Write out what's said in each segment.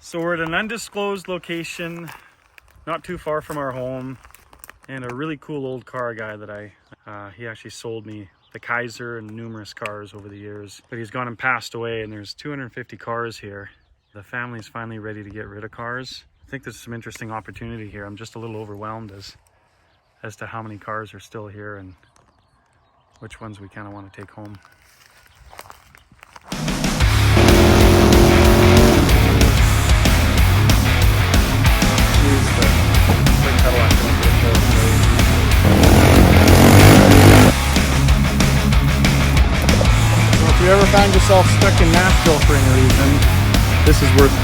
So we're at an undisclosed location, not too far from our home, and a really cool old car guy that he actually sold me the Kaiser and numerous cars over the years, but he's gone and passed away, and there's 250 cars here. The family's finally ready to get rid of cars. I think there's some interesting opportunity here. I'm just a little overwhelmed as to how many cars are still here and which ones we kind of want to take home. If you ever find yourself stuck in Nashville for any reason, this is worth it.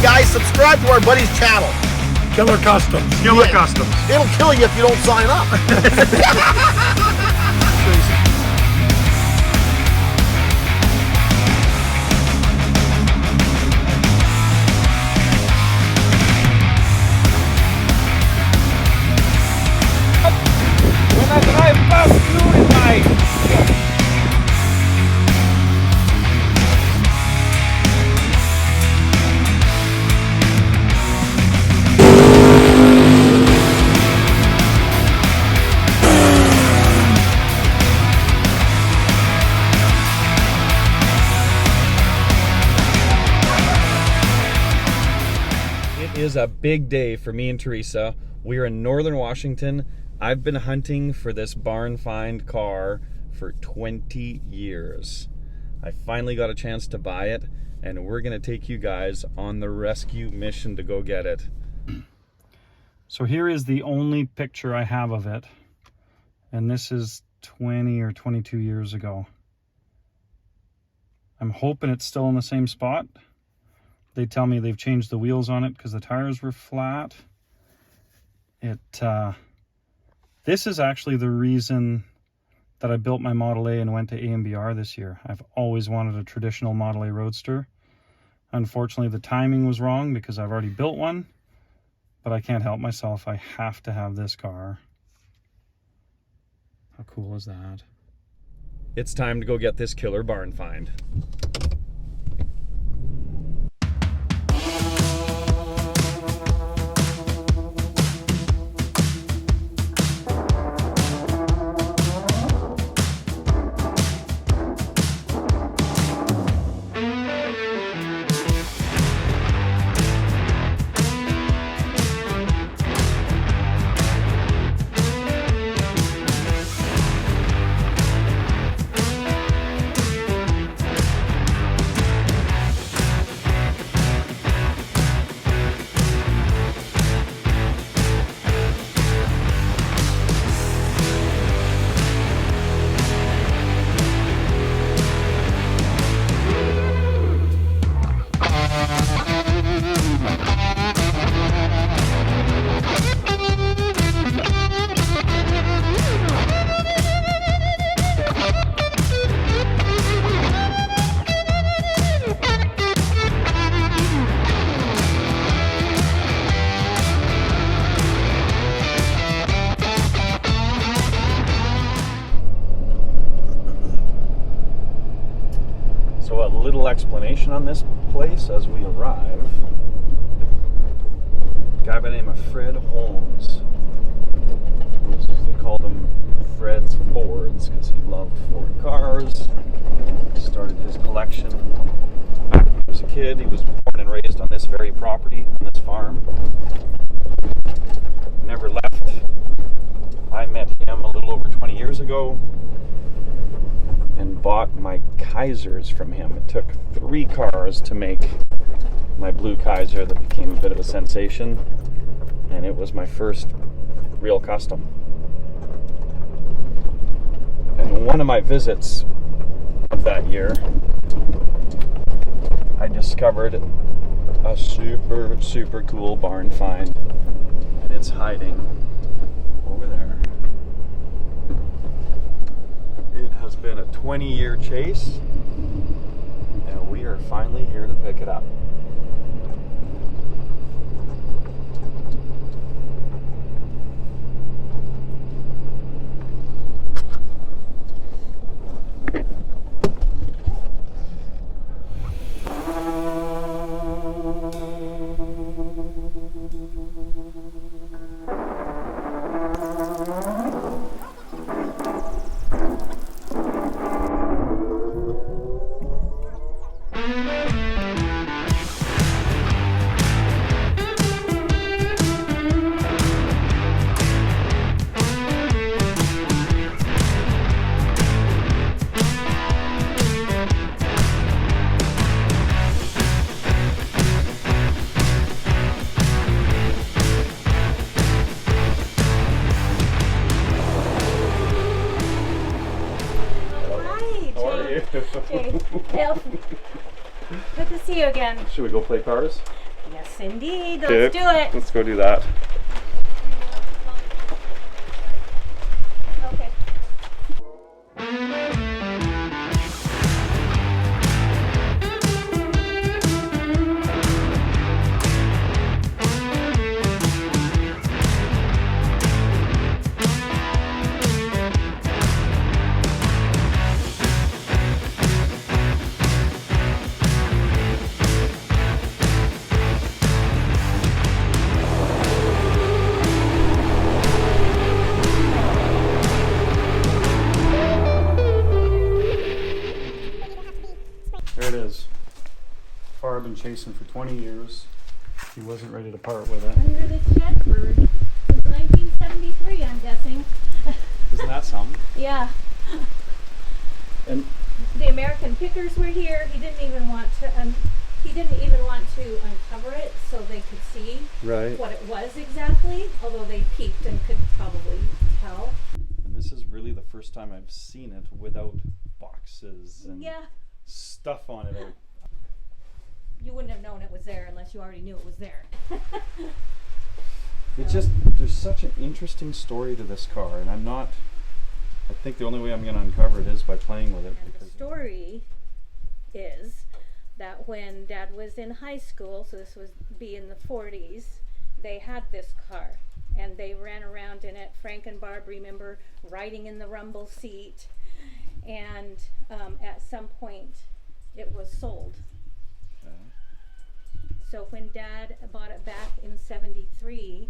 Guys, subscribe to our buddy's channel. Killer Customs. Killer Customs. It'll kill you if you don't sign up. When I drive past you in my... Is a big day for me and Teresa. We're in northern Washington. I've been hunting for this barn find car for 20 years. I finally got a chance to buy it, and we're gonna take you guys on the rescue mission to go get it. So here is the only picture I have of it, and this is 20 or 22 years ago. I'm hoping it's still in the same spot. They tell me they've changed the wheels on it because the tires were flat. This is actually the reason that I built my Model A and went to AMBR this year. I've always wanted a traditional Model A Roadster. Unfortunately, the timing was wrong because I've already built one, but I can't help myself. I have to have this car. How cool is that? It's time to go get this killer barn find. So a little explanation on this place as we arrive. A guy by the name of Fred Holmes. They called him Fred's Fords because he loved Ford cars. He started his collection back when he was a kid. He was born and raised on this very property, on this farm. Never left. I met him a little over 20 years ago. bought my Kaisers from him. It took 3 cars to make my blue Kaiser that became a bit of a sensation, and it was my first real custom. And one of my visits of that year, I discovered a super cool barn find, and it's hiding over there. It has been a 20-year chase, and we are finally here to pick it up. Okay. Well, good to see you again. Should we go play cars? Yes, indeed. Let's do it. Let's go do that. Okay. There it is. Car I've been chasing for 20 years. He wasn't ready to part with it. Under this shed for since 1973, I'm guessing. Isn't that something? Yeah. And The American pickers were here. He didn't even want to. Uncover it so they could see right. what it was exactly. Although they peeked and could probably tell. And this is really the first time I've seen it without boxes and Yeah. stuff on it. You wouldn't have known it was there unless you already knew it was there. There's such an interesting story to this car, and I think the only way I'm going to uncover it is by playing with it. And the story is that when Dad was in high school, so this would be in the 40s, they had this car and they ran around in it. Frank and Barb remember riding in the rumble seat, and at some point it was sold. So when Dad bought it back in 73,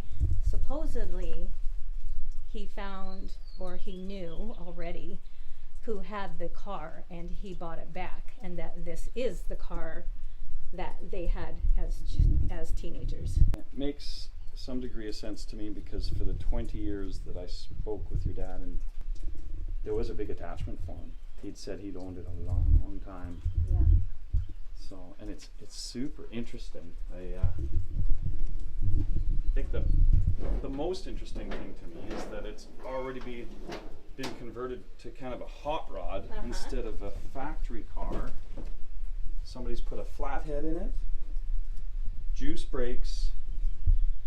supposedly he found, or he knew already, who had the car, and he bought it back, and that this is the car that they had as teenagers. It makes some degree of sense to me, because for the 20 years that I spoke with your dad, and there was a big attachment for him. He'd said he'd owned it a long time. Yeah. So, and it's super interesting. I think the most interesting thing to me is that it's already been converted to kind of a hot rod instead of a factory car. Somebody's put a flathead in it, juice brakes,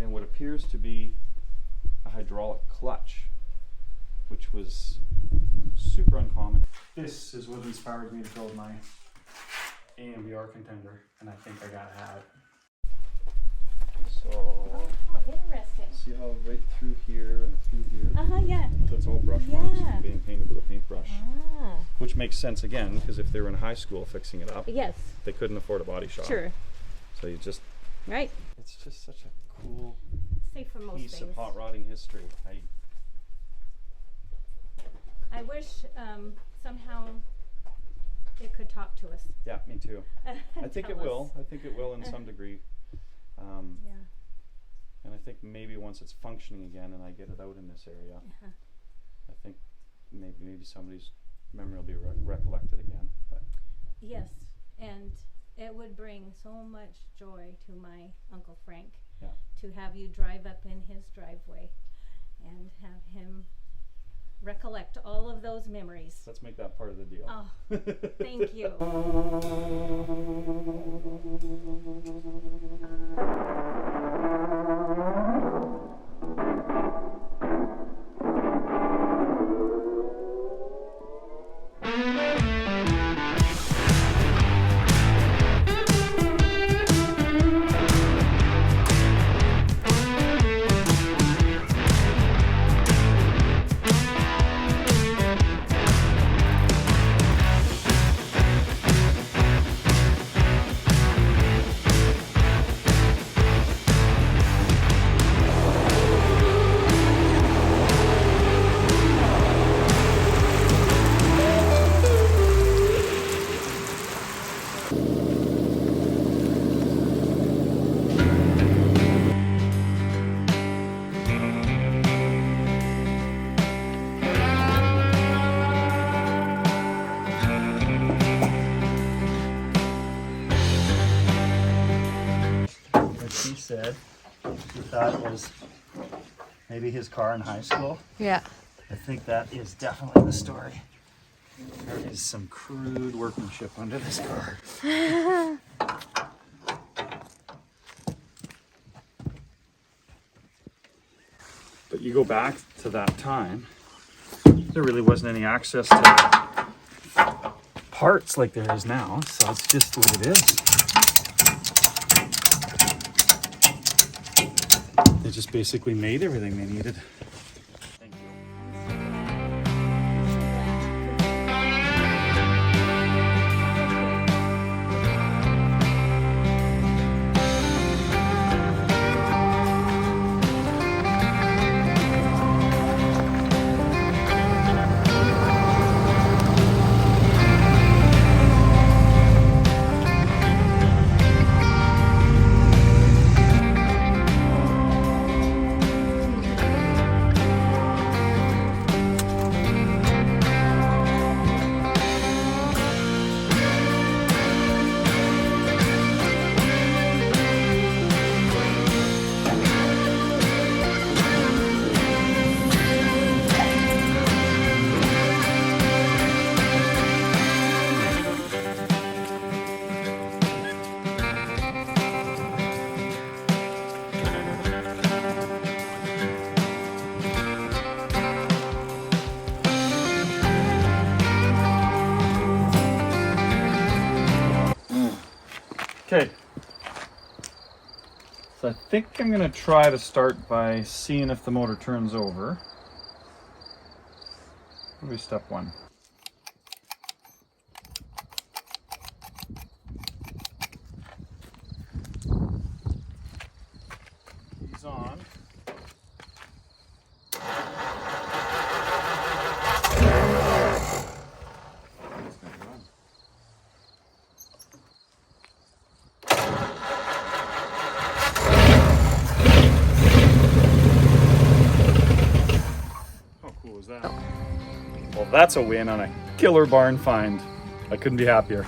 and what appears to be a hydraulic clutch, which was super uncommon. This is what inspired me to build my AMBR contender, and I think I got had. So, Oh, interesting. see how right through here and through here? Yeah. That's all brush marks Yeah. from being painted with a paintbrush. Ah. Which makes sense again, because if they were in high school fixing it up, Yes. they couldn't afford a body shop. Sure. So you just, Right. it's just such a cool Safe for most piece things. of hot rodding history. I wish somehow it could talk to us. Yeah, me too. I think it Tell will. us. I think it will in some degree. Yeah. And I think maybe once it's functioning again and I get it out in this area, I think maybe somebody's memory will be recollected again. But Yes, and it would bring so much joy to my Uncle Frank Yeah. to have you drive up in his driveway and have him recollect all of those memories. let's make that part of the deal. Oh, thank you. He said he thought it was maybe his car in high school. Yeah. I think that is definitely the story. There is some crude workmanship under this car. But you go back to that time, there really wasn't any access to parts like there is now, so it's just what it is. They just basically made everything they needed. Thank you. Okay, so I think I'm gonna try to start by seeing if the motor turns over. What be step one? He's on. That? Well, that's a win on a killer barn find. I couldn't be happier.